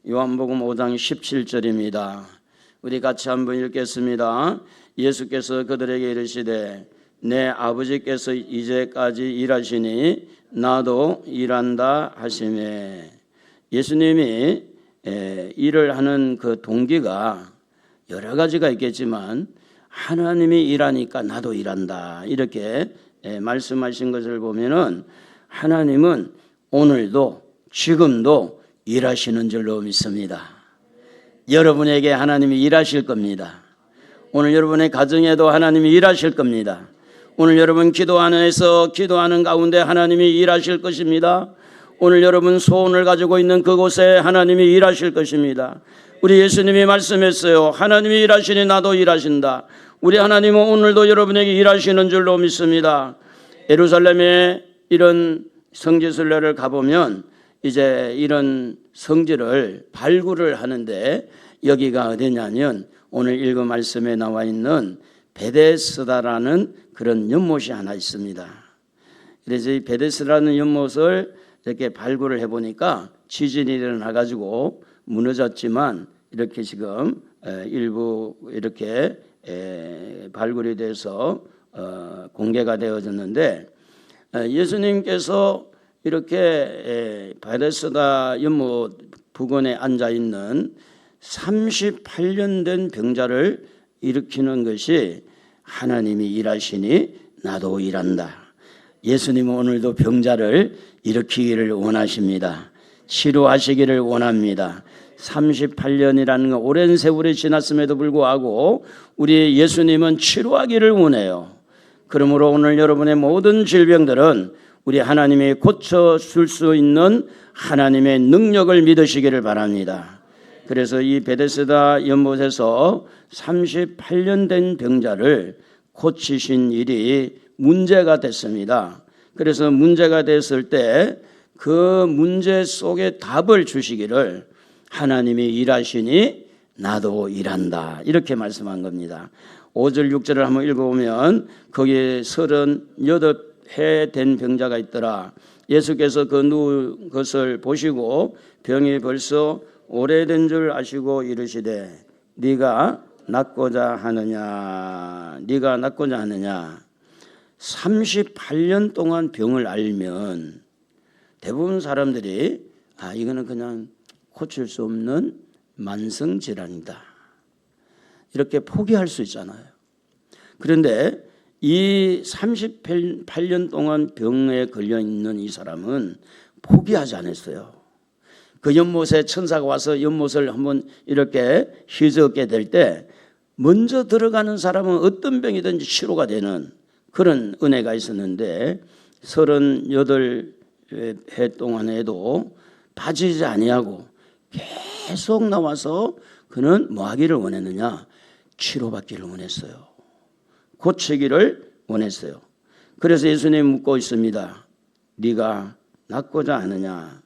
요한복음 5장 17절입니다. 우리 같이 한번 읽겠습니다. 예수께서 그들에게 이르시되 내 아버지께서 이제까지 일하시니 나도 일한다 하시매. 예수님이 일을 하는 그 동기가 여러 가지가 있겠지만 하나님이 일하니까 나도 일한다 이렇게 말씀하신 것을 보면은 하나님은 오늘도 지금도 일하시는 줄로 믿습니다. 여러분에게 하나님이 일하실 겁니다. 오늘 여러분의 가정에도 하나님이 일하실 겁니다. 오늘 여러분 기도하는 가운데 하나님이 일하실 것입니다. 오늘 여러분 소원을 가지고 있는 그곳에 하나님이 일하실 것입니다. 우리 예수님이 말씀했어요. 하나님이 일하시니 나도 일하신다. 우리 하나님은 오늘도 여러분에게 일하시는 줄로 믿습니다. 예루살렘에 이런 성지순례를 가보면 이제 이런 성지를 발굴을 하는데 여기가 어디냐면 오늘 읽은 말씀에 나와 있는 베데스다라는 그런 연못이 하나 있습니다. 그래서 이 베데스다라는 연못을 이렇게 발굴을 해보니까 지진이 일어나가지고 무너졌지만 이렇게 지금 일부 이렇게 발굴이 돼서 공개가 되어졌는데 예수님께서 이렇게 베데스다 연못 부근에 앉아 있는 38년 된 병자를 일으키는 것이 하나님이 일하시니 나도 일한다. 예수님은 오늘도 병자를 일으키기를 원하십니다. 치료하시기를 원합니다. 38년이라는 건 오랜 세월이 지났음에도 불구하고 우리 예수님은 치료하기를 원해요. 그러므로 오늘 여러분의 모든 질병들은 우리 하나님이 고쳐줄 수 있는 하나님의 능력을 믿으시기를 바랍니다. 그래서 이 베데스다 연못에서 38년 된 병자를 고치신 일이 문제가 됐습니다. 그래서 문제가 됐을 때 그 문제 속에 답을 주시기를 하나님이 일하시니 나도 일한다 이렇게 말씀한 겁니다. 5절 6절을 한번 읽어보면 거기에 38해 된 병자가 있더라. 예수께서 그 누운 것을 보시고 병이 벌써 오래된 줄 아시고 이르시되 네가 낫고자 하느냐. 38년 동안 병을 앓면 대부분 사람들이 이거는 그냥 고칠 수 없는 만성질환이다 이렇게 포기할 수 있잖아요. 그런데 이 38년 동안 병에 걸려 있는 이 사람은 포기하지 않았어요. 그 연못에 천사가 와서 연못을 한번 이렇게 휘저게 될 때 먼저 들어가는 사람은 어떤 병이든지 치료가 되는 그런 은혜가 있었는데 38해 동안에도 빠지지 아니하고 계속 나와서 그는 뭐 하기를 원했느냐? 치료받기를 원했어요. 고치기를 원했어요. 그래서 예수님이 묻고 있습니다. 네가 낫고자 하느냐?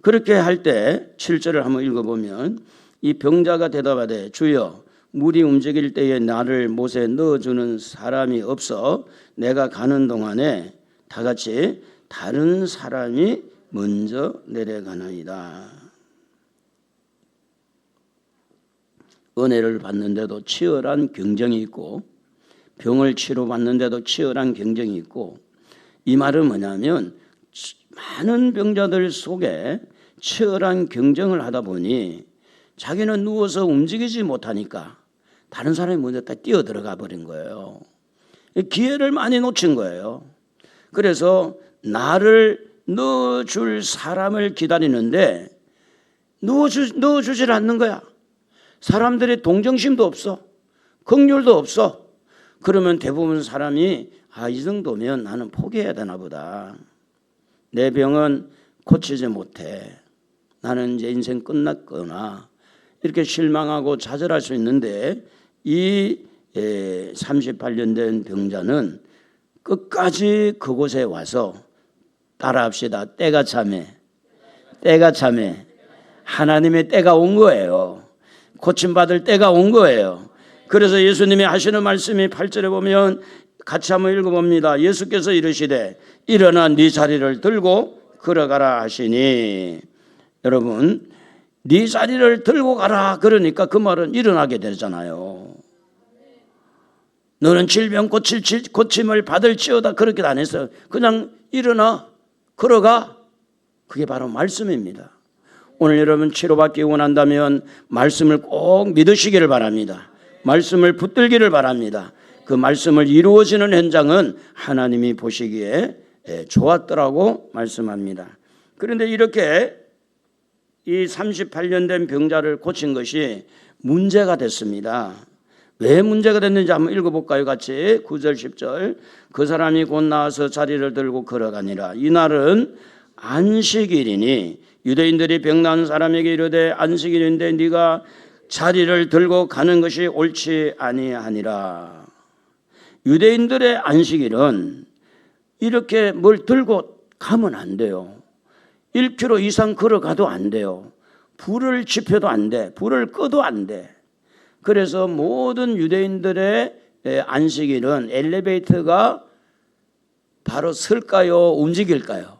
그렇게 할 때 7절을 한번 읽어보면 이 병자가 대답하되 주여 물이 움직일 때에 나를 못에 넣어주는 사람이 없어 내가 가는 동안에 다 같이 다른 사람이 먼저 내려가나이다. 은혜를 받는데도 치열한 경쟁이 있고 병을 치료받는데도 치열한 경쟁이 있고 이 말은 뭐냐면 많은 병자들 속에 치열한 경쟁을 하다 보니 자기는 누워서 움직이지 못하니까 다른 사람이 먼저 다 뛰어들어가 버린 거예요. 기회를 많이 놓친 거예요. 그래서 나를 넣어줄 사람을 기다리는데 넣어주질 않는 거야. 사람들의 동정심도 없어. 긍휼도 없어. 그러면 대부분 사람이 이 정도면 나는 포기해야 되나 보다. 내 병은 고치지 못해. 나는 이제 인생 끝났거나 이렇게 실망하고 좌절할 수 있는데 이 38년 된 병자는 끝까지 그곳에 와서 따라합시다. 때가 참해. 하나님의 때가 온 거예요. 고침받을 때가 온 거예요. 그래서 예수님이 하시는 말씀이 8절에 보면 같이 한번 읽어봅니다. 예수께서 이르시되 일어나 네 자리를 들고 걸어가라 하시니 여러분 네 자리를 들고 가라. 그러니까 그 말은 일어나게 되잖아요. 너는 질병 고침을 받을지어다. 그렇게 안 했어요. 그냥 일어나 걸어가. 그게 바로 말씀입니다. 오늘 여러분 치료받기 원한다면 말씀을 꼭 믿으시기를 바랍니다. 말씀을 붙들기를 바랍니다. 그 말씀을 이루어지는 현장은 하나님이 보시기에 좋았더라고 말씀합니다. 그런데 이렇게 이 38년 된 병자를 고친 것이 문제가 됐습니다. 왜 문제가 됐는지 한번 읽어볼까요? 같이 9절 10절. 그 사람이 곧 나와서 자리를 들고 걸어가니라. 이날은 안식일이니 유대인들이 병 나은 사람에게 이르되 안식일인데 네가 자리를 들고 가는 것이 옳지 아니하니라. 유대인들의 안식일은 이렇게 뭘 들고 가면 안 돼요. 1km 이상 걸어가도 안 돼요. 불을 지펴도 안 돼. 불을 꺼도 안 돼. 그래서 모든 유대인들의 안식일은 엘리베이터가 바로 설까요? 움직일까요?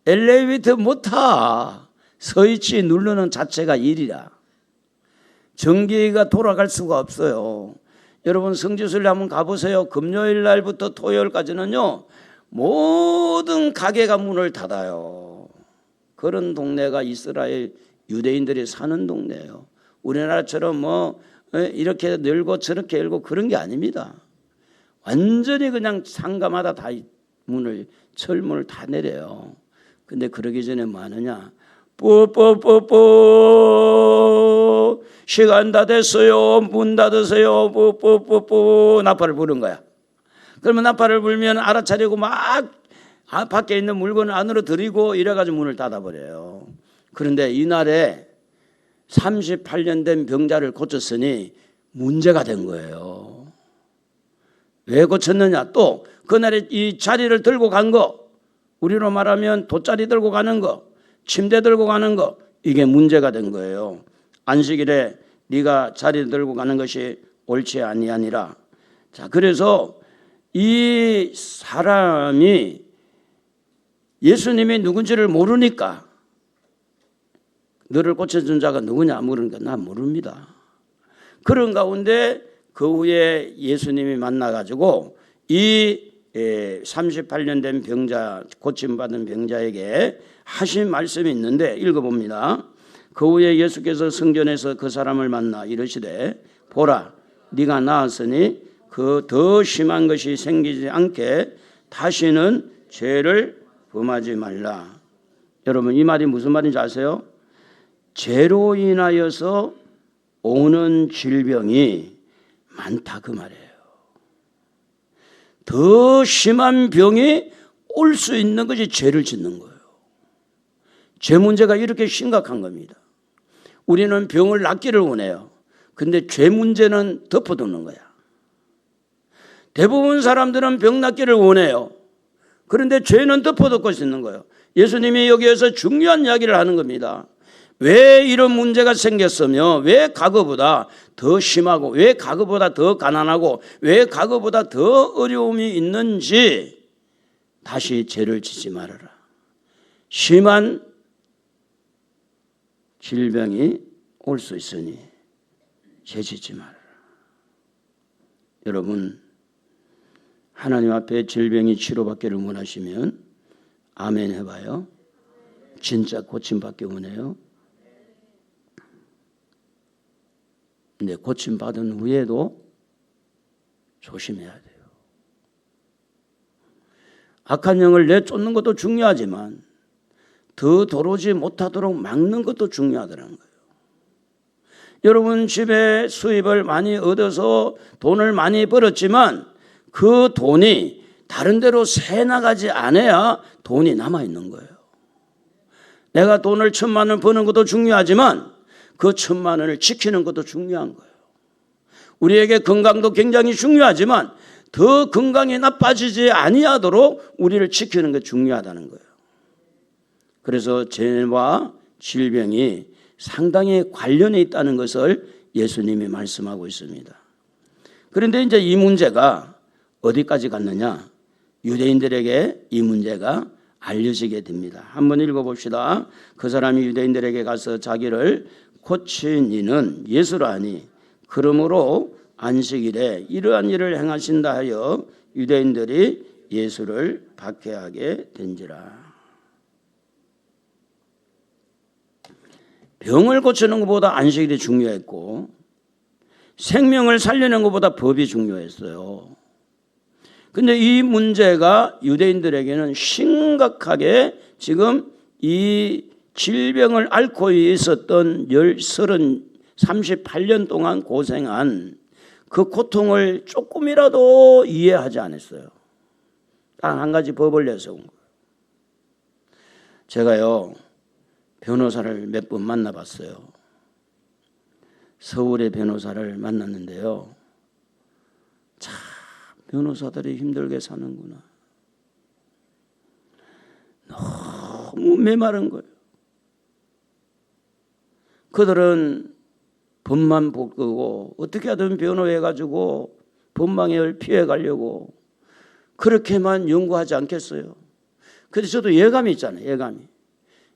엘리베이터 못 타. 서있지 누르는 자체가 일이라. 전기가 돌아갈 수가 없어요. 여러분 성지순례 한번 가보세요. 금요일 날부터 토요일까지는요 모든 가게가 문을 닫아요. 그런 동네가 이스라엘 유대인들이 사는 동네예요. 우리나라처럼 뭐 이렇게 늘고 저렇게 열고 그런 게 아닙니다. 완전히 그냥 상가마다 다 문을 철문을 다 내려요. 근데 그러기 전에 뭐 하느냐? 뽀뽀뽀뽀 시간 다 됐어요. 문 닫으세요. 뽀뽀뽀뽀 나팔을 부른 거야. 그러면 나팔을 불면 알아차리고 막 밖에 있는 물건을 안으로 들이고 이래가지고 문을 닫아버려요. 그런데 이날에 38년 된 병자를 고쳤으니 문제가 된 거예요. 왜 고쳤느냐? 또 그날에 이 자리를 들고 간 거, 우리로 말하면 돗자리 들고 가는 거, 침대 들고 가는 거, 이게 문제가 된 거예요. 안식일에 네가 자리 들고 가는 것이 옳지 아니하니라. 자, 그래서 이 사람이 예수님이 누군지를 모르니까 너를 고쳐준 자가 누구냐 물으니까 나 모릅니다. 그런 가운데 그 후에 예수님이 만나가지고 이 38년 된 병자, 고침받은 병자에게 하신 말씀이 있는데 읽어봅니다. 그 후에 예수께서 성전에서 그 사람을 만나 이르시되 보라 네가 나았으니 그 더 심한 것이 생기지 않게 다시는 죄를 범하지 말라. 여러분 이 말이 무슨 말인지 아세요? 죄로 인하여서 오는 질병이 많다 그 말이에요. 더 심한 병이 올 수 있는 것이 죄를 짓는 거예요. 죄 문제가 이렇게 심각한 겁니다. 우리는 병을 낫기를 원해요. 근데 죄 문제는 덮어두는 거야. 대부분 사람들은 병 낫기를 원해요. 그런데 죄는 덮어두고 있는 거예요. 예수님이 여기에서 중요한 이야기를 하는 겁니다. 왜 이런 문제가 생겼으며 왜 과거보다 더 심하고 왜 과거보다 더 가난하고 왜 과거보다 더 어려움이 있는지 다시 죄를 짓지 말아라. 심한 질병이 올 수 있으니 죄 짓지 말아라. 여러분 하나님 앞에 질병이 치료받기를 원하시면 아멘 해봐요. 진짜 고침받기 원해요. 근데 고침받은 후에도 조심해야 돼요. 악한 영을 내쫓는 것도 중요하지만 더 들어오지 못하도록 막는 것도 중요하더라는 거예요. 여러분 집에 수입을 많이 얻어서 돈을 많이 벌었지만 그 돈이 다른 데로 새 나가지 않아야 돈이 남아있는 거예요. 내가 돈을 1,000만 원 버는 것도 중요하지만 그 1,000만 원을 지키는 것도 중요한 거예요. 우리에게 건강도 굉장히 중요하지만 더 건강이 나빠지지 아니하도록 우리를 지키는 게 중요하다는 거예요. 그래서 죄와 질병이 상당히 관련해 있다는 것을 예수님이 말씀하고 있습니다. 그런데 이제 이 문제가 어디까지 갔느냐? 유대인들에게 이 문제가 알려지게 됩니다. 한번 읽어봅시다. 그 사람이 유대인들에게 가서 자기를 고친 이는 예수라 하니 그러므로 안식일에 이러한 일을 행하신다 하여 유대인들이 예수를 박해하게 된지라. 병을 고치는 것보다 안식일이 중요했고 생명을 살리는 것보다 법이 중요했어요. 근데 이 문제가 유대인들에게는 심각하게 지금 이 질병을 앓고 있었던 38년 동안 고생한 그 고통을 조금이라도 이해하지 않았어요. 딱 한 가지 법을 내세운 거예요. 제가요 변호사를 몇 번 만나봤어요. 서울의 변호사를 만났는데요. 참 변호사들이 힘들게 사는구나. 너무 메마른 거예요. 그들은 법만 바꾸고 어떻게 하든 변호해가지고 법망을 피해가려고 그렇게만 연구하지 않겠어요. 그래서 저도 예감이 있잖아요.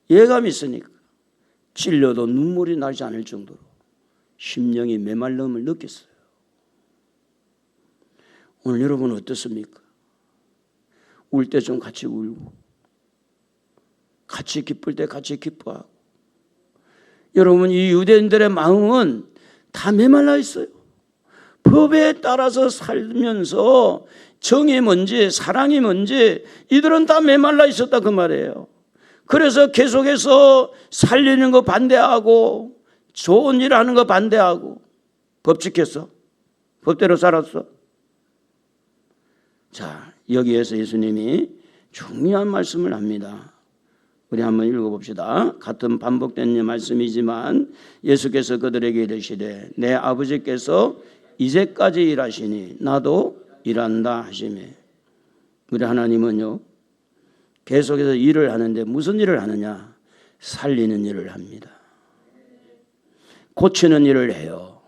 예감이 있으니까 찔려도 눈물이 나지 않을 정도로 심령이 메말름을 느꼈어요. 오늘 여러분은 어떻습니까? 울 때 좀 같이 울고 같이 기쁠 때 같이 기뻐하고. 여러분 이 유대인들의 마음은 다 메말라 있어요. 법에 따라서 살면서 정이 뭔지 사랑이 뭔지 이들은 다 메말라 있었다 그 말이에요. 그래서 계속해서 살리는 거 반대하고 좋은 일 하는 거 반대하고. 법 지켰어? 법대로 살았어? 자, 여기에서 예수님이 중요한 말씀을 합니다. 우리 한번 읽어봅시다. 같은 반복된 말씀이지만 예수께서 그들에게 이르시되 내 아버지께서 이제까지 일하시니 나도 일한다 하시매. 우리 하나님은요 계속해서 일을 하는데 무슨 일을 하느냐? 살리는 일을 합니다. 고치는 일을 해요.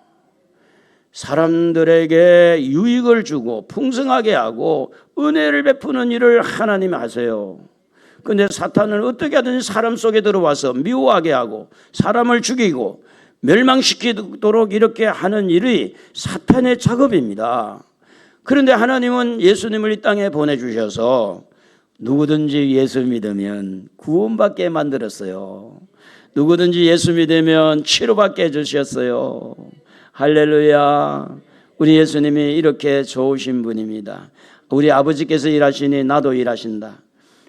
사람들에게 유익을 주고 풍성하게 하고 은혜를 베푸는 일을 하나님이 하세요. 그런데 사탄은 어떻게 하든지 사람 속에 들어와서 미워하게 하고 사람을 죽이고 멸망시키도록 이렇게 하는 일이 사탄의 작업입니다. 그런데 하나님은 예수님을 이 땅에 보내주셔서 누구든지 예수 믿으면 구원받게 만들었어요. 누구든지 예수 믿으면 치료받게 해주셨어요. 할렐루야. 우리 예수님이 이렇게 좋으신 분입니다. 우리 아버지께서 일하시니 나도 일하신다.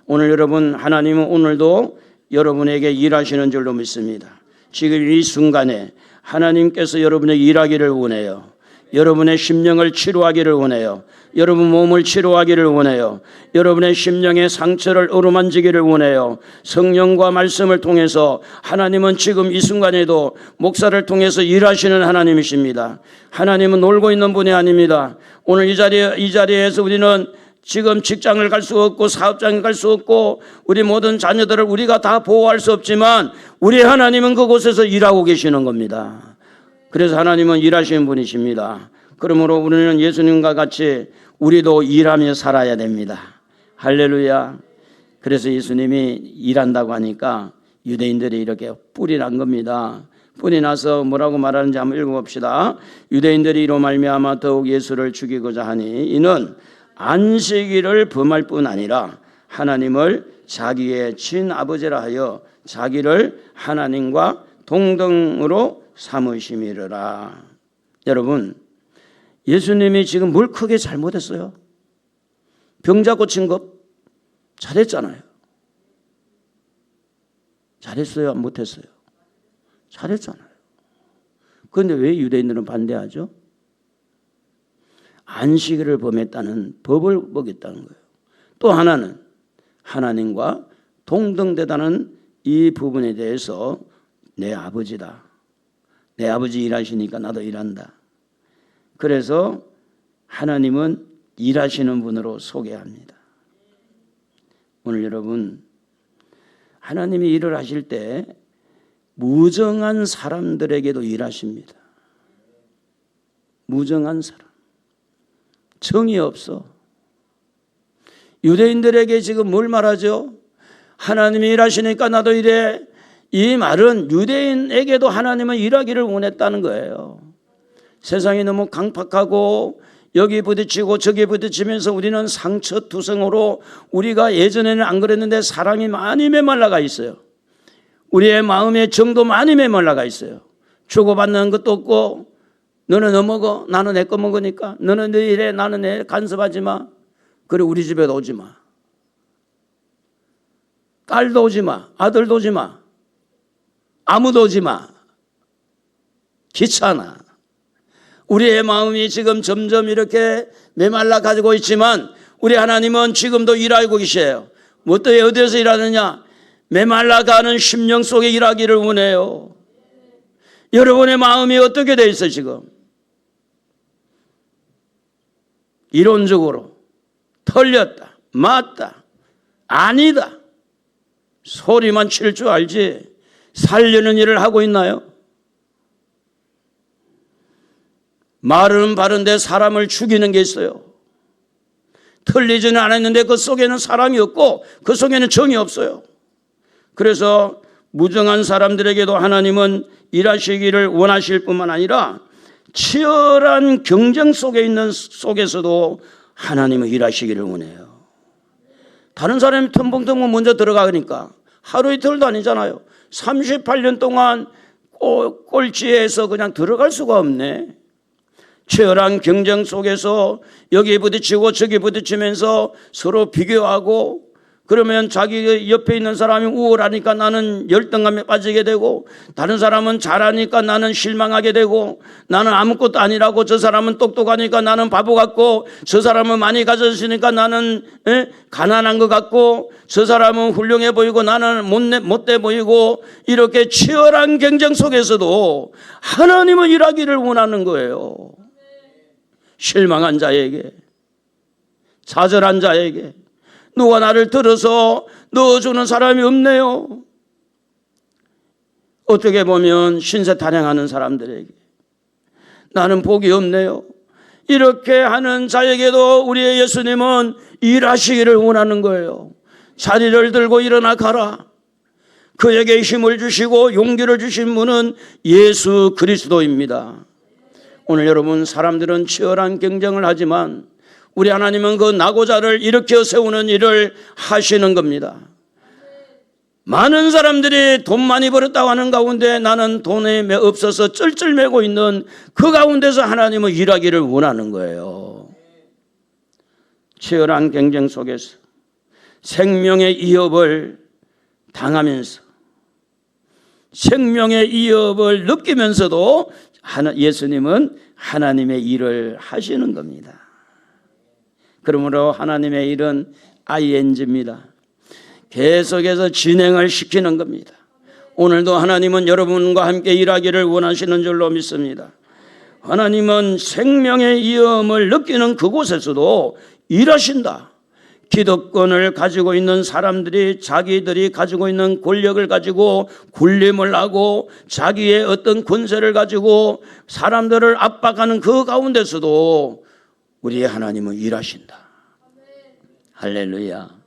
오늘 여러분 하나님은 오늘도 여러분에게 일하시는 줄로 믿습니다. 지금 이 순간에 하나님께서 여러분에게 일하기를 원해요. 여러분의 심령을 치료하기를 원해요. 여러분 몸을 치료하기를 원해요. 여러분의 심령의 상처를 어루만지기를 원해요. 성령과 말씀을 통해서 하나님은 지금 이 순간에도 목사를 통해서 일하시는 하나님이십니다. 하나님은 놀고 있는 분이 아닙니다. 오늘 이 자리에서 우리는 지금 직장을 갈 수 없고 사업장에 갈 수 없고 우리 모든 자녀들을 우리가 다 보호할 수 없지만 우리 하나님은 그곳에서 일하고 계시는 겁니다. 그래서 하나님은 일하시는 분이십니다. 그러므로 우리는 예수님과 같이 우리도 일하며 살아야 됩니다. 할렐루야. 그래서 예수님이 일한다고 하니까 유대인들이 이렇게 뿔이 난 겁니다. 뿔이 나서 뭐라고 말하는지 한번 읽어봅시다. 유대인들이 이로 말미암아 더욱 예수를 죽이고자 하니 이는 안식일을 범할 뿐 아니라 하나님을 자기의 친아버지라 하여 자기를 하나님과 동등으로 삼으심이라. 여러분 예수님이 지금 뭘 크게 잘못했어요? 병자 고친 것 잘했잖아요. 잘했어요? 못했어요? 잘했잖아요. 그런데 왜 유대인들은 반대하죠? 안식일을 범했다는 법을 먹였다는 거예요. 또 하나는 하나님과 동등되다는 이 부분에 대해서 내 아버지다. 내 아버지 일하시니까 나도 일한다. 그래서 하나님은 일하시는 분으로 소개합니다. 오늘 여러분 하나님이 일을 하실 때 무정한 사람들에게도 일하십니다. 무정한 사람. 정이 없어. 유대인들에게 지금 뭘 말하죠? 하나님이 일하시니까 나도 일해. 이 말은 유대인에게도 하나님은 일하기를 원했다는 거예요. 세상이 너무 강팍하고 여기 부딪히고 저기 부딪히면서 우리는 상처투성으로 우리가 예전에는 안 그랬는데 사랑이 많이 메말라가 있어요. 우리의 마음의 정도 많이 메말라가 있어요. 주고받는 것도 없고 너는 너 먹어 나는 내 거 먹으니까 너는 너 일해 나는 내 간섭하지 마. 그래 우리 집에도 오지 마. 딸도 오지 마. 아들도 오지 마. 아무도 오지 마. 귀찮아. 우리의 마음이 지금 점점 이렇게 메말라 가지고 있지만 우리 하나님은 지금도 일하고 계셔요. 뭐 또 어디에서 일하느냐? 메말라가는 심령 속에 일하기를 원해요. 여러분의 마음이 어떻게 돼 있어요 지금? 이론적으로 털렸다, 맞다, 아니다 소리만 칠 줄 알지 살려는 일을 하고 있나요? 말은 바른데 사람을 죽이는 게 있어요. 틀리지는 않았는데 그 속에는 사랑이 없고 그 속에는 정이 없어요. 그래서 무정한 사람들에게도 하나님은 일하시기를 원하실 뿐만 아니라 치열한 경쟁 속에 있는 속에서도 하나님은 일하시기를 원해요. 다른 사람이 텀벙텀벙 먼저 들어가니까 하루 이틀도 아니잖아요. 38년 동안 꼴찌에서 그냥 들어갈 수가 없네. 치열한 경쟁 속에서 여기 부딪히고 저기 부딪히면서 서로 비교하고 그러면 자기 옆에 있는 사람이 우월하니까 나는 열등감에 빠지게 되고 다른 사람은 잘하니까 나는 실망하게 되고 나는 아무것도 아니라고 저 사람은 똑똑하니까 나는 바보 같고 저 사람은 많이 가졌으니까 나는 가난한 것 같고 저 사람은 훌륭해 보이고 나는 못돼 보이고 이렇게 치열한 경쟁 속에서도 하나님은 일하기를 원하는 거예요. 실망한 자에게 좌절한 자에게 누가 나를 들어서 넣어주는 사람이 없네요. 어떻게 보면 신세 타령하는 사람들에게 나는 복이 없네요. 이렇게 하는 자에게도 우리의 예수님은 일하시기를 원하는 거예요. 자리를 들고 일어나 가라. 그에게 힘을 주시고 용기를 주신 분은 예수 그리스도입니다. 오늘 여러분 사람들은 치열한 경쟁을 하지만 우리 하나님은 그 낙오자를 일으켜 세우는 일을 하시는 겁니다. 많은 사람들이 돈 많이 벌었다고 하는 가운데 나는 돈에 없어서 쩔쩔매고 있는 그 가운데서 하나님은 일하기를 원하는 거예요. 치열한 경쟁 속에서 생명의 위협을 당하면서 생명의 위협을 느끼면서도 예수님은 하나님의 일을 하시는 겁니다. 그러므로 하나님의 일은 ing입니다. 계속해서 진행을 시키는 겁니다. 오늘도 하나님은 여러분과 함께 일하기를 원하시는 줄로 믿습니다. 하나님은 생명의 위험을 느끼는 그곳에서도 일하신다. 기득권을 가지고 있는 사람들이 자기들이 가지고 있는 권력을 가지고 군림을 하고 자기의 어떤 권세를 가지고 사람들을 압박하는 그 가운데서도 우리의 하나님은 일하신다. 할렐루야.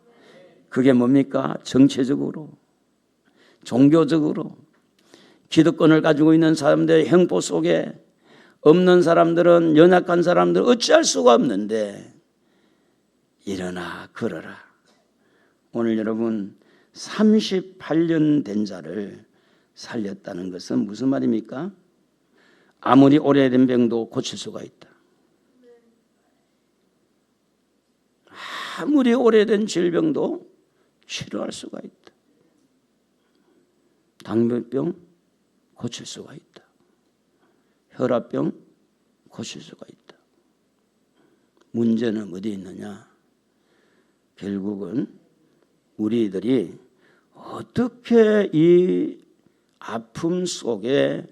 그게 뭡니까? 정체적으로, 종교적으로 기득권을 가지고 있는 사람들의 형보 속에 없는 사람들은 연약한 사람들은 어찌할 수가 없는데 일어나 걸어라. 오늘 여러분 38년 된 자를 살렸다는 것은 무슨 말입니까? 아무리 오래된 병도 고칠 수가 있다. 아무리 오래된 질병도 치료할 수가 있다. 당뇨병 고칠 수가 있다. 혈압병 고칠 수가 있다. 문제는 어디 있느냐? 결국은 우리들이 어떻게 이 아픔 속에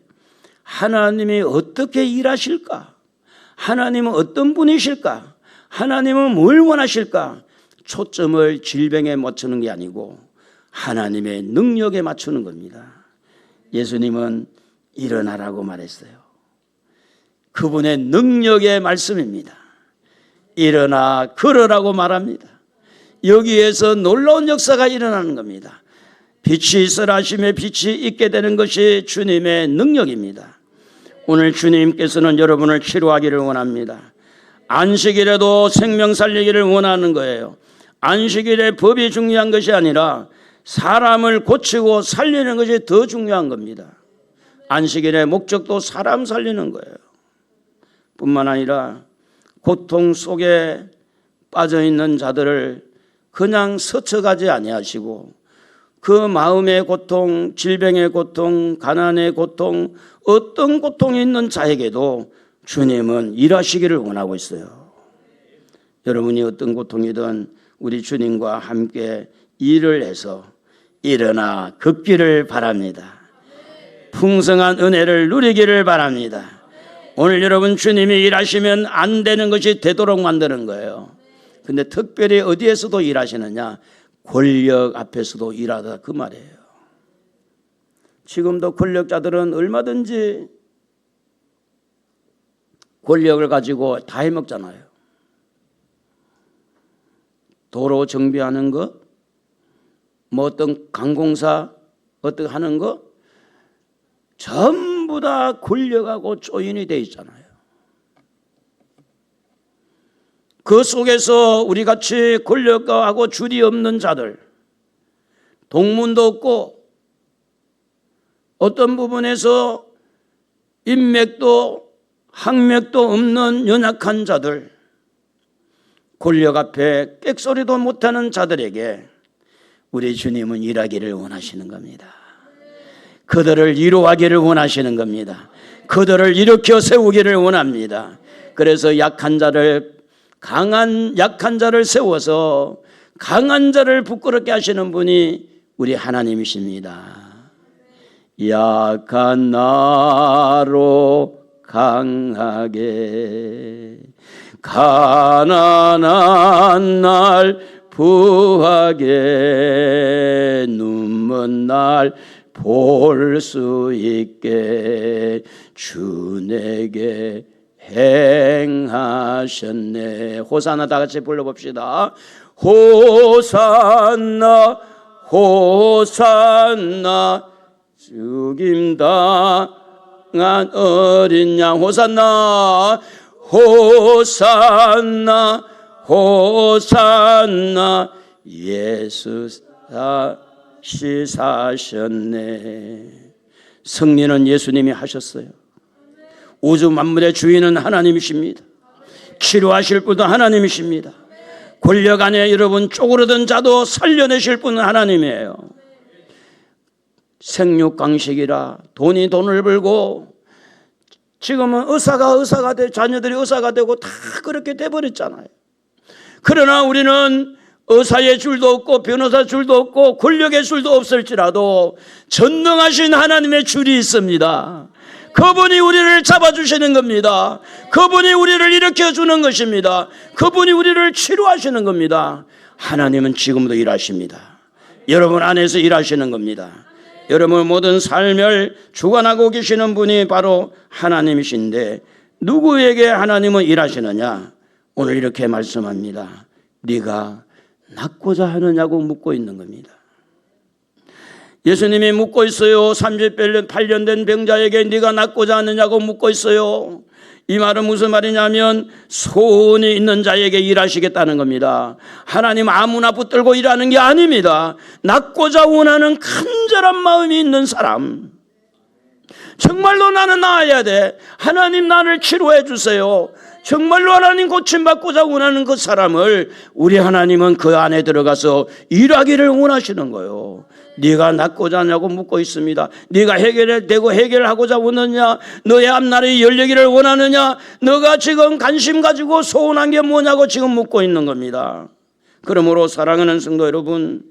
하나님이 어떻게 일하실까? 하나님은 어떤 분이실까? 하나님은 뭘 원하실까? 초점을 질병에 맞추는 게 아니고 하나님의 능력에 맞추는 겁니다. 예수님은 일어나라고 말했어요. 그분의 능력의 말씀입니다. 일어나 걸으라고 말합니다. 여기에서 놀라운 역사가 일어나는 겁니다. 빛이 있으라 하심에 빛이 있게 되는 것이 주님의 능력입니다. 오늘 주님께서는 여러분을 치료하기를 원합니다. 안식일에도 생명 살리기를 원하는 거예요. 안식일의 법이 중요한 것이 아니라 사람을 고치고 살리는 것이 더 중요한 겁니다. 안식일의 목적도 사람 살리는 거예요. 뿐만 아니라 고통 속에 빠져있는 자들을 그냥 스쳐가지 아니하시고 그 마음의 고통, 질병의 고통, 가난의 고통, 어떤 고통이 있는 자에게도 주님은 일하시기를 원하고 있어요. 여러분이 어떤 고통이든 우리 주님과 함께 일을 해서 일어나 걷기를 바랍니다. 풍성한 은혜를 누리기를 바랍니다. 오늘 여러분 주님이 일하시면 안 되는 것이 되도록 만드는 거예요. 근데 특별히 어디에서도 일하시느냐? 권력 앞에서도 일하다 그 말이에요. 지금도 권력자들은 얼마든지 권력을 가지고 다 해먹잖아요. 도로 정비하는 거, 뭐 어떤 강공사 어떻게 하는 거 전부 다 권력하고 조인이 돼 있잖아요. 그 속에서 우리같이 권력가하고 줄이 없는 자들, 동문도 없고 어떤 부분에서 인맥도 학맥도 없는 연약한 자들, 권력 앞에 꽥소리도 못하는 자들에게 우리 주님은 일하기를 원하시는 겁니다. 그들을 위로하기를 원하시는 겁니다. 그들을 일으켜 세우기를 원합니다. 그래서 약한 자를 세워서 강한 자를 부끄럽게 하시는 분이 우리 하나님이십니다. 약한 나로 강하게, 가난한 날 부하게, 눈먼 날 볼 수 있게 주 내게 행하셨네. 호산나 다 같이 불러봅시다. 호산나 호산나 죽임 당한 어린 양. 호산나 호산나 호산나 예수 다시 사셨네. 승리는 예수님이 하셨어요. 우주 만물의 주인은 하나님이십니다. 치료하실 분도 하나님이십니다. 권력 안에 여러분 쪼그러든 자도 살려내실 분은 하나님이에요. 생육강식이라 돈이 돈을 벌고 지금은 의사가 되고 자녀들이 의사가 되고 다 그렇게 돼버렸잖아요. 그러나 우리는 의사의 줄도 없고 변호사 줄도 없고 권력의 줄도 없을지라도 전능하신 하나님의 줄이 있습니다. 그분이 우리를 잡아주시는 겁니다. 그분이 우리를 일으켜주는 것입니다. 그분이 우리를 치료하시는 겁니다. 하나님은 지금도 일하십니다. 여러분 안에서 일하시는 겁니다. 여러분 모든 삶을 주관하고 계시는 분이 바로 하나님이신데 누구에게 하나님은 일하시느냐? 오늘 이렇게 말씀합니다. 네가 낫고자 하느냐고 묻고 있는 겁니다. 예수님이 묻고 있어요. 38년 된 병자에게 네가 낫고자 하느냐고 묻고 있어요. 이 말은 무슨 말이냐면 소원이 있는 자에게 일하시겠다는 겁니다. 하나님 아무나 붙들고 일하는 게 아닙니다. 낫고자 원하는 간절한 마음이 있는 사람, 정말로 나는 나아야 돼, 하나님 나를 치료해 주세요, 정말로 하나님 고침받고자 원하는 그 사람을 우리 하나님은 그 안에 들어가서 일하기를 원하시는 거예요. 네가 낫고자 하냐고 묻고 있습니다. 네가 해결되고 해결하고자 원하느냐? 너의 앞날이 열리기를 원하느냐? 너가 지금 관심 가지고 소원한 게 뭐냐고 지금 묻고 있는 겁니다. 그러므로 사랑하는 성도 여러분,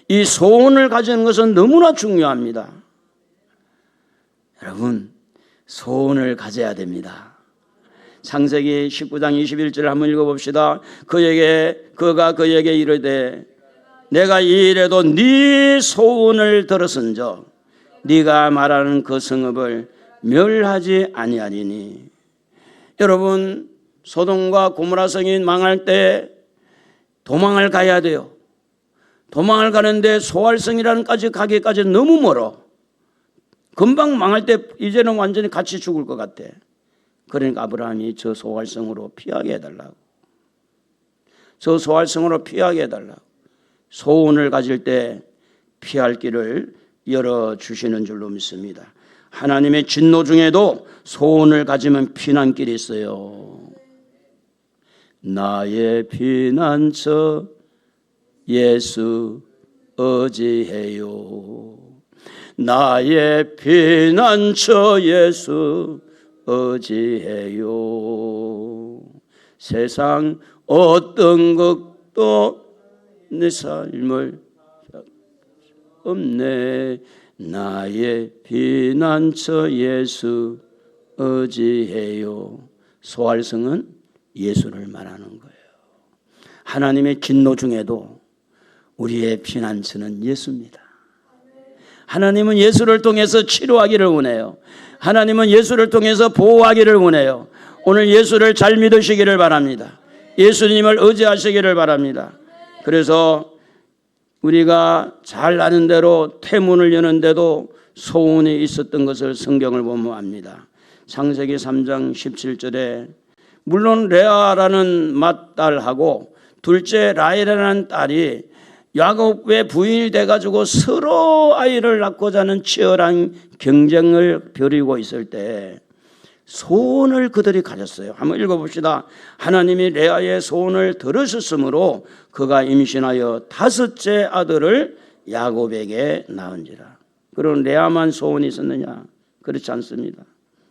이 소원을 가지는 것은 너무나 중요합니다. 여러분, 소원을 가져야 됩니다. 창세기 19장 21절을 한번 읽어봅시다. 그가 그에게 이르되 내가 이 일에도 네 소원을 들었은즉 네가 말하는 그 성읍을 멸하지 아니하리니. 여러분, 소돔과 고모라 성이 망할 때 도망을 가야 돼요. 도망을 가는데 소활성이라는 까지 가기까지 너무 멀어. 금방 망할 때 이제는 완전히 같이 죽을 것 같아. 그러니까 아브라함이 저 소활성으로 피하게 해달라고. 저 소활성으로 피하게 해달라고. 소원을 가질 때 피할 길을 열어주시는 줄로 믿습니다. 하나님의 진노 중에도 소원을 가지면 피난길이 있어요. 나의 피난처 예수 의지해요. 나의 피난처 예수 의지해요. 세상 어떤 것도 내 삶을 없네. 나의 피난처 예수 의지해요. 소활성은 예수를 말하는 거예요. 하나님의 진노 중에도 우리의 피난처는 예수입니다. 하나님은 예수를 통해서 치료하기를 원해요. 하나님은 예수를 통해서 보호하기를 원해요. 오늘 예수를 잘 믿으시기를 바랍니다. 예수님을 의지하시기를 바랍니다. 그래서 우리가 잘 아는 대로 태문을 여는데도 소원이 있었던 것을 성경을 보면 압니다. 창세기 3장 17절에 물론 레아라는 맏딸하고 둘째 라헬이라는 딸이 야곱의 부인이 돼가지고 서로 아이를 낳고자 하는 치열한 경쟁을 벌이고 있을 때 소원을 그들이 가졌어요. 한번 읽어봅시다. 하나님이 레아의 소원을 들으셨으므로 그가 임신하여 5째 아들을 야곱에게 낳은지라. 그런 레아만 소원이 있었느냐? 그렇지 않습니다.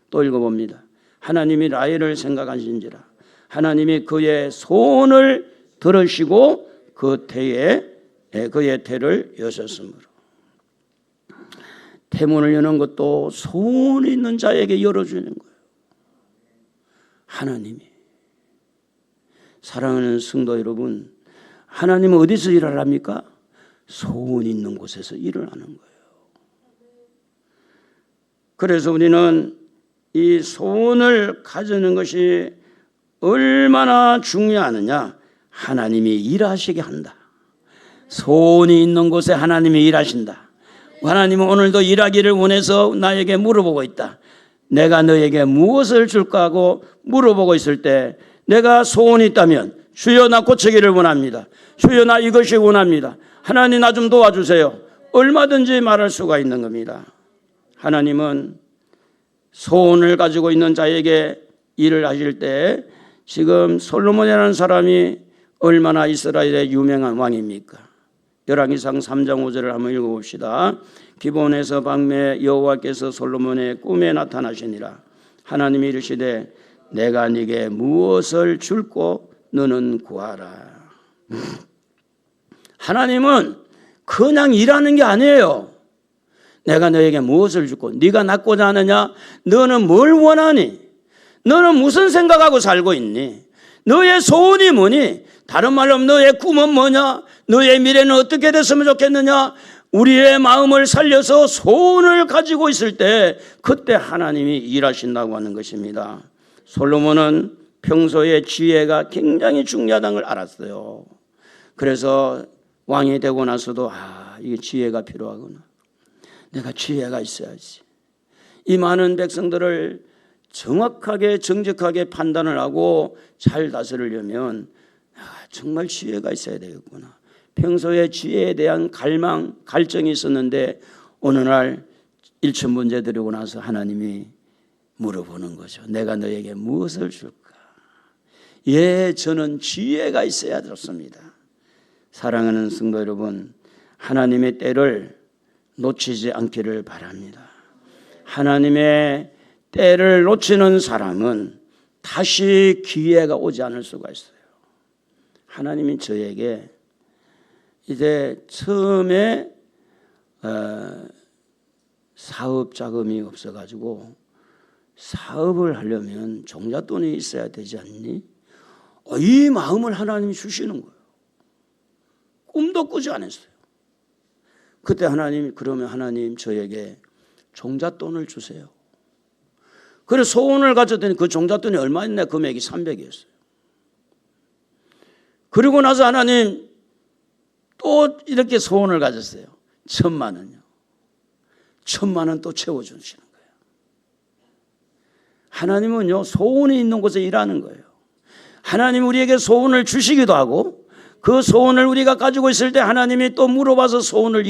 또 읽어봅니다. 하나님이 라헬을 생각하신지라. 하나님이 그의 소원을 들으시고 그의 태를 여셨으므로. 태문을 여는 것도 소원이 있는 자에게 열어주는 거예요. 하나님이. 사랑하는 성도 여러분, 하나님은 어디서 일을 합니까? 소원 있는 곳에서 일을 하는 거예요. 그래서 우리는 이 소원을 가지는 것이 얼마나 중요하느냐? 하나님이 일하시게 한다. 소원이 있는 곳에 하나님이 일하신다. 하나님은 오늘도 일하기를 원해서 나에게 물어보고 있다. 내가 너에게 무엇을 줄까 하고 물어보고 있을 때 내가 소원이 있다면 주여 나 고치기를 원합니다. 주여 나 이것이 원합니다. 하나님 나 좀 도와주세요. 얼마든지 말할 수가 있는 겁니다. 하나님은 소원을 가지고 있는 자에게 일을 하실 때 지금 솔로몬이라는 사람이 얼마나 이스라엘의 유명한 왕입니까? 열왕기상 3장 5절을 한번 읽어봅시다. 기브온에서 방매 여호와께서 솔로몬의 꿈에 나타나시니라. 하나님이 이르시되 내가 네게 무엇을 줄고 너는 구하라. 하나님은 그냥 일하는 게 아니에요. 내가 너에게 무엇을 줄고 네가 낳고자 하느냐? 너는 뭘 원하니? 너는 무슨 생각하고 살고 있니? 너의 소원이 뭐니? 다른 말로 너의 꿈은 뭐냐? 너의 미래는 어떻게 됐으면 좋겠느냐? 우리의 마음을 살려서 소원을 가지고 있을 때 그때 하나님이 일하신다고 하는 것입니다. 솔로몬은 평소에 지혜가 굉장히 중요하다는 걸 알았어요. 그래서 왕이 되고 나서도 이게 지혜가 필요하구나. 내가 지혜가 있어야지. 이 많은 백성들을 정확하게 정직하게 판단을 하고 잘 다스리려면 정말 지혜가 있어야 되겠구나. 평소에 지혜에 대한 갈증이 있었는데 어느 날 일천문제 드리고 나서 하나님이 물어보는 거죠. 내가 너에게 무엇을 줄까? 예, 저는 지혜가 있어야 좋습니다. 사랑하는 성도 여러분, 하나님의 때를 놓치지 않기를 바랍니다. 하나님의 때를 놓치는 사람은 다시 기회가 오지 않을 수가 있어요. 하나님이 저에게 이제 처음에 사업 자금이 없어가지고 사업을 하려면 종잣돈이 있어야 되지 않니? 이 마음을 하나님이 주시는 거예요. 꿈도 꾸지 않았어요. 그때 하나님이 그러면 하나님 저에게 종잣돈을 주세요. 그래서 소원을 가졌더니 그 종잣돈이 얼마였냐? 금액이 300이었어요. 그리고 나서 하나님 또 이렇게 소원을 가졌어요. 1,000만 원요. 1,000만 원 또 채워주시는 거예요. 하나님은요, 소원이 있는 곳에 일하는 거예요. 하나님 우리에게 소원을 주시기도 하고, 그 소원을 우리가 가지고 있을 때 하나님이 또 물어봐서 소원을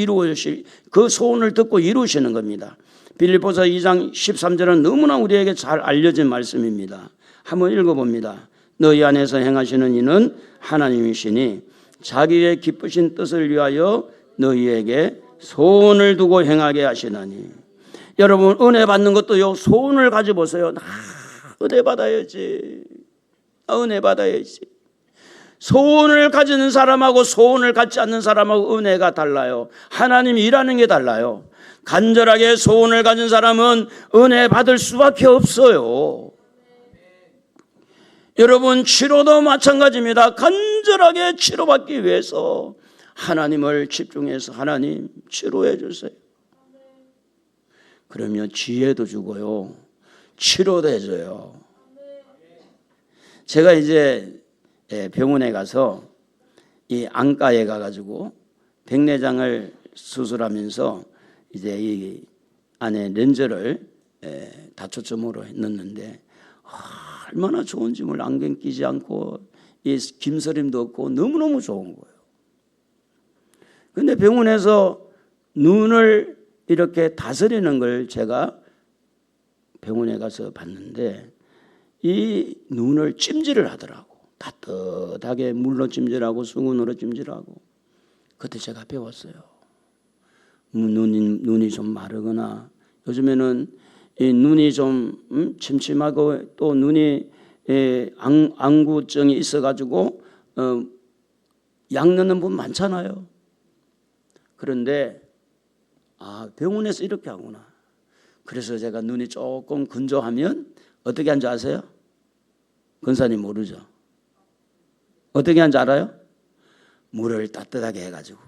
그 소원을 듣고 이루시는 겁니다. 빌립보서 2장 13절은 너무나 우리에게 잘 알려진 말씀입니다. 한번 읽어봅니다. 너희 안에서 행하시는 이는 하나님이시니 자기의 기쁘신 뜻을 위하여 너희에게 소원을 두고 행하게 하시나니. 여러분, 은혜 받는 것도요, 소원을 가지고 보세요. 은혜 받아야지. 은혜 받아야지. 소원을 가지는 사람하고 소원을 갖지 않는 사람하고 은혜가 달라요. 하나님이 일하는 게 달라요. 간절하게 소원을 가진 사람은 은혜 받을 수밖에 없어요. 여러분, 치료도 마찬가지입니다. 간절하게 치료받기 위해서 하나님을 집중해서 하나님 치료해 주세요. 그러면 지혜도 주고요, 치료도 해줘요. 제가 이제 병원에 가서 이 안과에 가가지고 백내장을 수술하면서 이제 이 안에 렌즈를 다초점으로 넣는데 얼마나 좋은지 몰라. 안경 끼지 않고 이 김서림도 없고 너무너무 좋은 거예요. 근데 병원에서 눈을 이렇게 다스리는 걸 제가 병원에 가서 봤는데 이 눈을 찜질을 하더라고. 따뜻하게 물로 찜질하고 수건으로 찜질하고. 그때 제가 배웠어요. 눈이 좀 마르거나 요즘에는 이 눈이 좀 침침하고 또 눈이 안구증이 있어가지고 약 넣는 분 많잖아요. 그런데 병원에서 이렇게 하구나. 그래서 제가 눈이 조금 건조하면 어떻게 하는지 아세요? 권사님 모르죠? 어떻게 하는지 알아요? 물을 따뜻하게 해가지고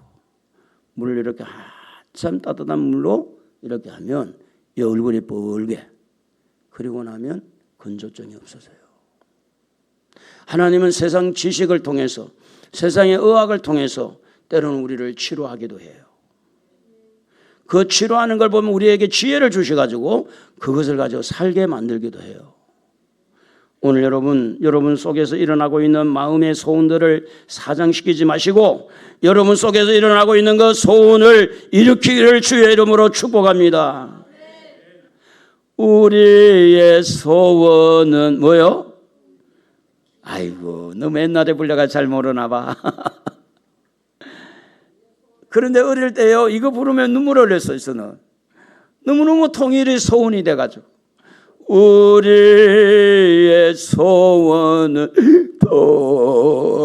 물을 이렇게 한참 따뜻한 물로 이렇게 하면 이 얼굴이 뻘게, 그리고 나면 건조증이 없어져요. 하나님은 세상 지식을 통해서, 세상의 의학을 통해서 때로는 우리를 치료하기도 해요. 그 치료하는 걸 보면 우리에게 지혜를 주셔가지고 그것을 가지고 살게 만들기도 해요. 오늘 여러분 속에서 일어나고 있는 마음의 소원들을 사장시키지 마시고 여러분 속에서 일어나고 있는 그 소원을 일으키기를 주의 이름으로 축복합니다. 우리의 소원은 뭐요? 아이고, 너무 옛날에 불려가 잘 모르나 봐. 그런데 어릴 때요, 이거 부르면 눈물 흘렸어요. 저는 너무너무 통일이 소원이 돼가지고. 우리의 소원은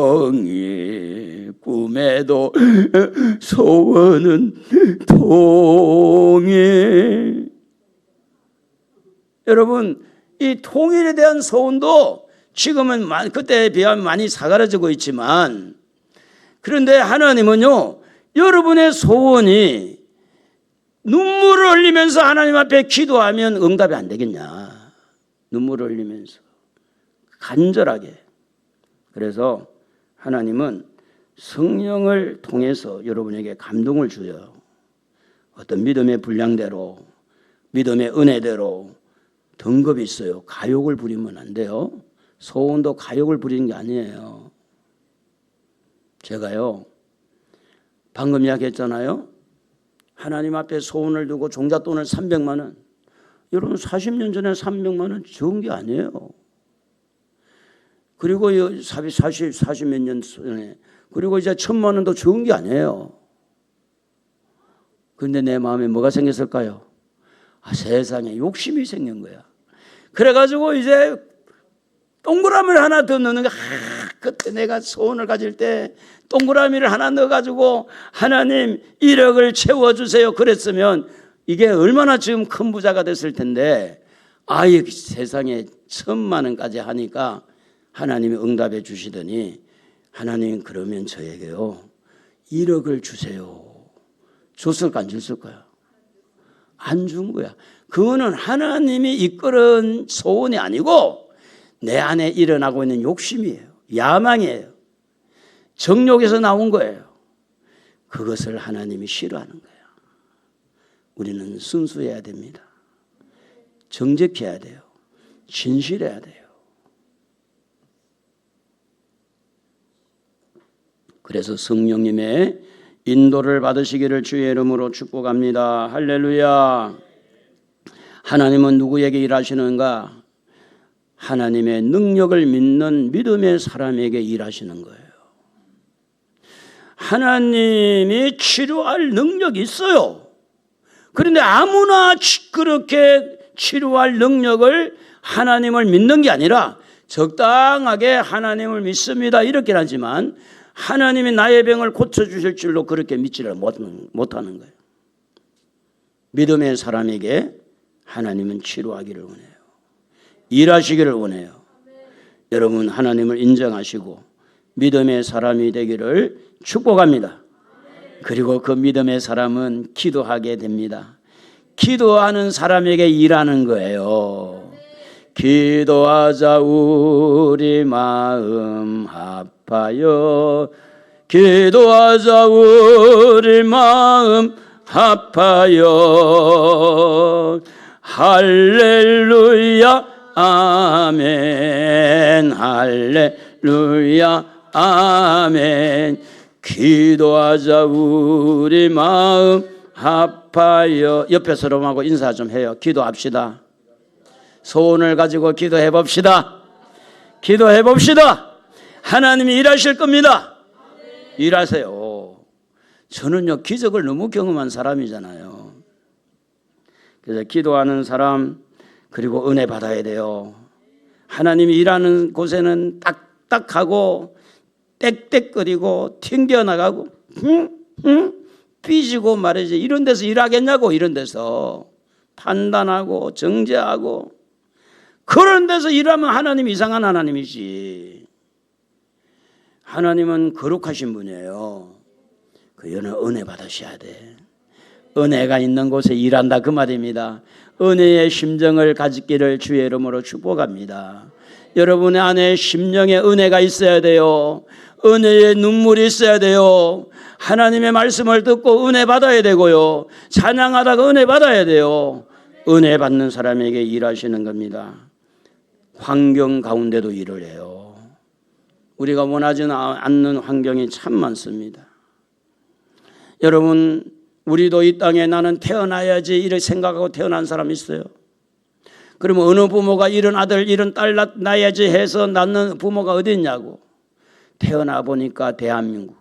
통일, 꿈에도 소원은 통일. 여러분, 이 통일에 대한 소원도 지금은 그때에 비하면 많이 사그라지고 있지만, 그런데 하나님은요, 여러분의 소원이 눈물을 흘리면서 하나님 앞에 기도하면 응답이 안 되겠냐. 눈물을 흘리면서 간절하게. 그래서 하나님은 성령을 통해서 여러분에게 감동을 줘요. 어떤 믿음의 분량대로, 믿음의 은혜대로 등급이 있어요. 가욕을 부리면 안 돼요. 소원도 가욕을 부리는 게 아니에요. 제가요, 방금 이야기했잖아요. 하나님 앞에 소원을 두고 종잣돈을 300만 원. 여러분 40년 전에 300만 원 적은 게 아니에요. 그리고 40몇 년 전에 그리고 이제 1,000만 원도 적은 게 아니에요. 그런데 내 마음에 뭐가 생겼을까요? 세상에 욕심이 생긴 거야. 그래가지고 이제 동그라미를 하나 더 넣는 거. 그때 내가 소원을 가질 때 동그라미를 하나 넣어가지고 하나님 1억을 채워주세요 그랬으면 이게 얼마나 지금 큰 부자가 됐을 텐데, 아예 세상에 1,000만 원까지 하니까 하나님이 응답해 주시더니, 하나님 그러면 저에게요 1억을 주세요. 줬을까 안 줬을까요? 안 준 거야. 그거는 하나님이 이끌은 소원이 아니고 내 안에 일어나고 있는 욕심이에요. 야망이에요. 정욕에서 나온 거예요. 그것을 하나님이 싫어하는 거예요. 우리는 순수해야 됩니다. 정직해야 돼요. 진실해야 돼요. 그래서 성령님의 인도를 받으시기를 주의 이름으로 축복합니다. 할렐루야. 하나님은 누구에게 일하시는가? 하나님의 능력을 믿는 믿음의 사람에게 일하시는 거예요. 하나님이 치료할 능력이 있어요. 그런데 아무나 그렇게 치료할 능력을 하나님을 믿는 게 아니라 적당하게 하나님을 믿습니다 이렇게 하지만 하나님이 나의 병을 고쳐주실 줄로 그렇게 믿지를 못하는 거예요. 믿음의 사람에게 하나님은 치료하기를 원해요. 일하시기를 원해요. 여러분 하나님을 인정하시고 믿음의 사람이 되기를 축복합니다. 그리고 그 믿음의 사람은 기도하게 됩니다. 기도하는 사람에게 일하는 거예요. 기도하자 우리 마음 아파요. 기도하자 우리 마음 아파요. 할렐루야 아멘. 할렐루야 아멘. 기도하자 우리 마음 아파요. 옆에 사람하고 인사 좀 해요. 기도합시다. 소원을 가지고 기도해 봅시다. 기도해 봅시다. 하나님이 일하실 겁니다. 일하세요. 저는요 기적을 너무 경험한 사람이잖아요. 그래서 기도하는 사람 그리고 은혜 받아야 돼요. 하나님이 일하는 곳에는 딱딱하고 땡땡거리고 튕겨나가고 삐지고 말이지 이런 데서 일하겠냐고. 이런 데서 판단하고 정죄하고 그런 데서 일하면 하나님 이상한 하나님이지. 하나님은 거룩하신 분이에요. 그 여는 은혜 받으셔야 돼. 은혜가 있는 곳에 일한다 그 말입니다. 은혜의 심정을 가지기를 주의 이름으로 축복합니다. 여러분의 안에 심령에 은혜가 있어야 돼요. 은혜의 눈물이 있어야 돼요. 하나님의 말씀을 듣고 은혜 받아야 되고요. 찬양하다가 은혜 받아야 돼요. 은혜 받는 사람에게 일하시는 겁니다. 환경 가운데도 일을 해요. 우리가 원하지는 않는 환경이 참 많습니다. 여러분 우리도 이 땅에 나는 태어나야지 이렇게 생각하고 태어난 사람 있어요. 그러면 어느 부모가 이런 아들 이런 딸 낳아야지 해서 낳는 부모가 어디 있냐고. 태어나 보니까 대한민국.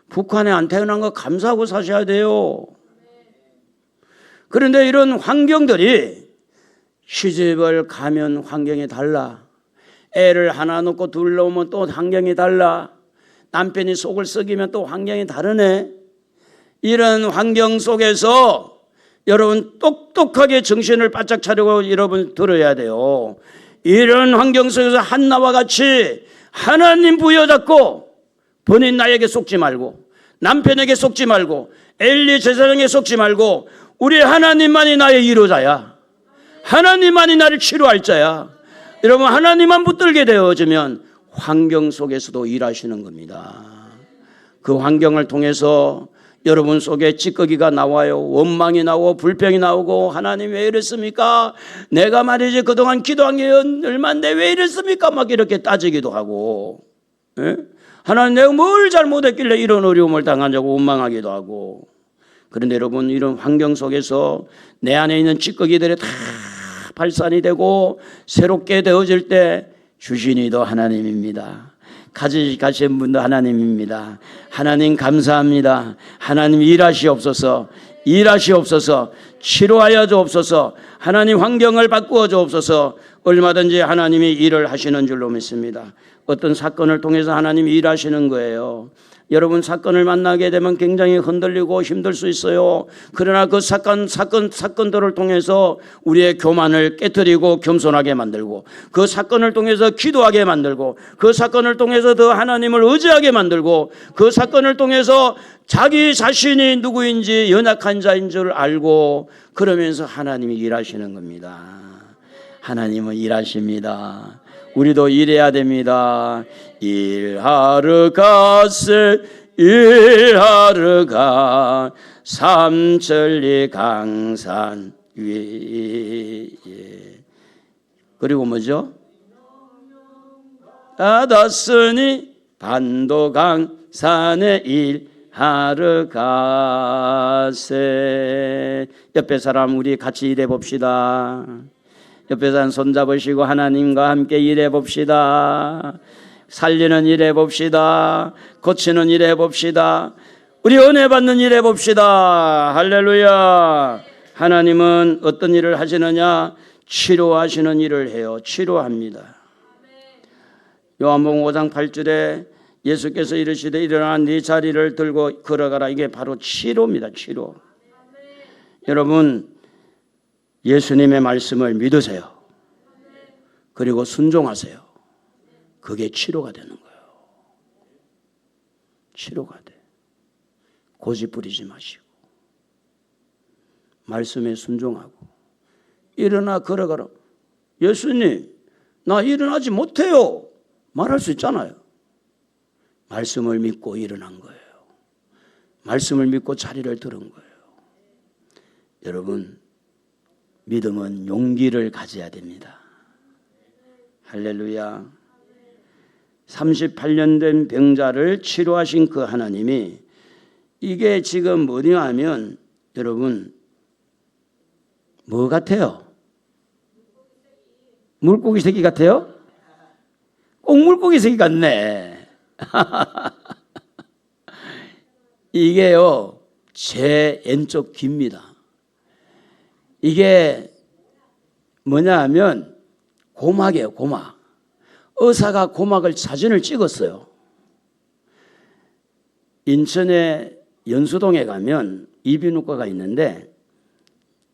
북한에 안 태어난 거 감사하고 사셔야 돼요. 그런데 이런 환경들이 시집을 가면 환경이 달라. 애를 하나 놓고 둘 놓으면 또 환경이 달라. 남편이 속을 썩이면 또 환경이 다르네. 이런 환경 속에서 여러분 똑똑하게 정신을 바짝 차리고 여러분 들어야 돼요. 이런 환경 속에서 한나와 같이 하나님 부여잡고 본인 나에게 속지 말고 남편에게 속지 말고 엘리 제사장에게 속지 말고 우리 하나님만이 나의 위로자야. 하나님만이 나를 치료할 자야. 여러분 하나님만 붙들게 되어지면 환경 속에서도 일하시는 겁니다. 그 환경을 통해서 여러분 속에 찌꺼기가 나와요. 원망이 나오고 불평이 나오고 하나님 왜 이랬습니까? 내가 말이지 그동안 기도한 게 얼마인데 왜 이랬습니까? 막 이렇게 따지기도 하고 하나님 내가 뭘 잘못했길래 이런 어려움을 당하냐고 원망하기도 하고. 그런데 여러분 이런 환경 속에서 내 안에 있는 찌꺼기들이 다 발산이 되고 새롭게 되어질 때 주신이도 하나님입니다. 가지신 분도 하나님입니다. 하나님 감사합니다. 하나님 일하시옵소서. 일하시옵소서. 치료하여 주옵소서. 하나님 환경을 바꾸어 주옵소서. 얼마든지 하나님이 일을 하시는 줄로 믿습니다. 어떤 사건을 통해서 하나님이 일하시는 거예요. 여러분 사건을 만나게 되면 굉장히 흔들리고 힘들 수 있어요. 그러나 그 사건들을 통해서 우리의 교만을 깨뜨리고 겸손하게 만들고 그 사건을 통해서 기도하게 만들고 그 사건을 통해서 더 하나님을 의지하게 만들고 그 사건을 통해서 자기 자신이 누구인지 연약한 자인 줄 알고 그러면서 하나님이 일하시는 겁니다. 하나님은 일하십니다. 우리도 일해야 됩니다. 일하러 갔을 일하러 가 삼천리 강산 위에. 그리고 뭐죠? 받았으니 반도강산에 일하러 가세. 옆에 사람 우리 같이 일해 봅시다. 옆에 사람 손잡으시고 하나님과 함께 일해 봅시다. 살리는 일 해봅시다. 고치는 일 해봅시다. 우리 은혜 받는 일 해봅시다. 할렐루야. 하나님은 어떤 일을 하시느냐? 치료하시는 일을 해요. 치료합니다. 요한복음 5장 8절에 예수께서 이르시되 일어나 네 자리를 들고 걸어가라. 이게 바로 치료입니다. 치료. 여러분 예수님의 말씀을 믿으세요. 그리고 순종하세요. 그게 치료가 되는 거예요. 치료가 돼. 고집 부리지 마시고 말씀에 순종하고 일어나 걸어가라. 예수님 나 일어나지 못해요. 말할 수 있잖아요. 말씀을 믿고 일어난 거예요. 말씀을 믿고 자리를 들은 거예요. 여러분 믿음은 용기를 가져야 됩니다. 할렐루야. 38년 된 병자를 치료하신 그 하나님이 이게 지금 뭐냐 하면 여러분 뭐 같아요? 물고기 새끼 같아요? 꼭 물고기 새끼 같네. 이게요 제 왼쪽 귀입니다. 이게 뭐냐 하면 고막이에요. 고막. 의사가 고막을 사진을 찍었어요. 인천의 연수동에 가면 이비인후과가 있는데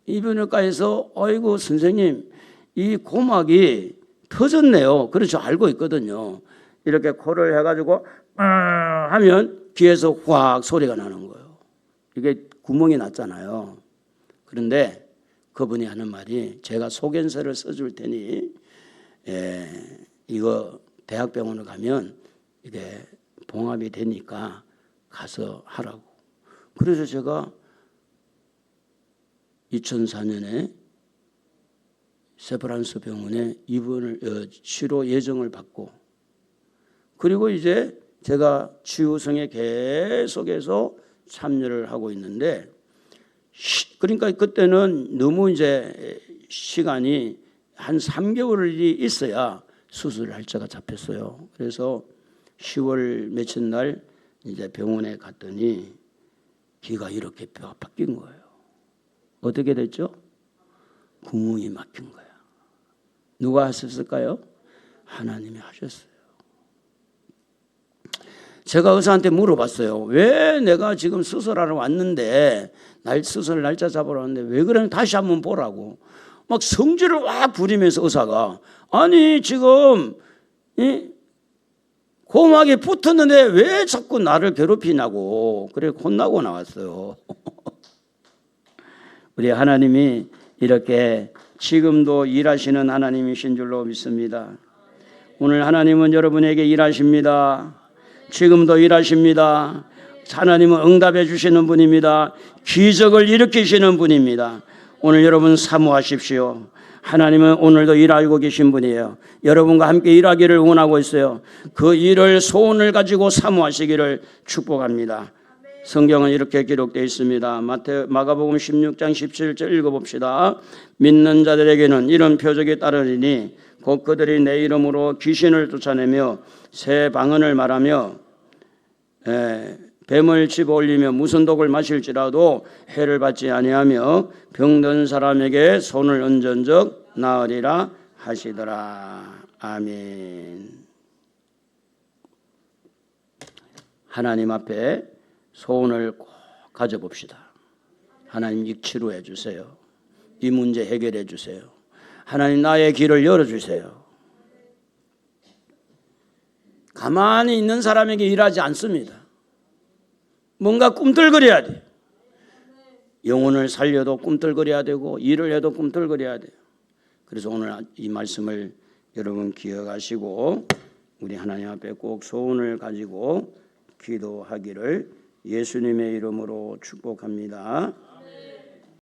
이비인후과에서 아이고 선생님 이 고막이 터졌네요. 그렇죠. 알고 있거든요. 이렇게 코를 해가지고 하면 귀에서 확 소리가 나는 거예요. 이게 구멍이 났잖아요. 그런데 그분이 하는 말이 제가 소견서를 써줄 테니 이거 대학병원을 가면 이게 봉합이 되니까 가서 하라고. 그래서 제가 2004년에 세브란스 병원에 입원을 치료 예정을 받고 그리고 이제 제가 치유성에 계속해서 참여를 하고 있는데 그러니까 그때는 너무 이제 시간이 한 3개월이 있어야 수술 날짜가 잡혔어요. 그래서 10월 며칠 날 이제 병원에 갔더니 귀가 이렇게 바뀐 거예요. 어떻게 됐죠? 구멍이 막힌 거야. 누가 하셨을까요? 하나님이 하셨어요. 제가 의사한테 물어봤어요. 왜 내가 지금 수술하러 왔는데 수술 날짜 잡으러 왔는데 왜 그러면 다시 한번 보라고. 막 성질을 와 부리면서 의사가 아니 지금 고막에 붙었는데 왜 자꾸 나를 괴롭히냐고 그래 혼나고 나왔어요. 우리 하나님이 이렇게 지금도 일하시는 하나님이신 줄로 믿습니다. 오늘 하나님은 여러분에게 일하십니다. 지금도 일하십니다. 하나님은 응답해 주시는 분입니다. 기적을 일으키시는 분입니다. 오늘 여러분 사모하십시오. 하나님은 오늘도 일하고 계신 분이에요. 여러분과 함께 일하기를 원하고 있어요. 그 일을 소원을 가지고 사모하시기를 축복합니다. 성경은 이렇게 기록되어 있습니다. 마가복음 16장 17절 읽어봅시다. 믿는 자들에게는 이런 표적이 따르리니 곧 그들이 내 이름으로 귀신을 쫓아내며 새 방언을 말하며 뱀을 집어올리며 무슨 독을 마실지라도 해를 받지 아니하며 병든 사람에게 손을 얹은즉 나으리라 하시더라. 아멘. 하나님 앞에 소원을 꼭 가져봅시다. 하나님 치료해 주세요. 이 문제 해결해 주세요. 하나님 나의 길을 열어주세요. 가만히 있는 사람에게 일하지 않습니다. 뭔가 꿈틀거려야 돼요. 영혼을 살려도 꿈틀거려야 되고 일을 해도 꿈틀거려야 돼요. 그래서 오늘 이 말씀을 여러분 기억하시고 우리 하나님 앞에 꼭 소원을 가지고 기도하기를 예수님의 이름으로 축복합니다.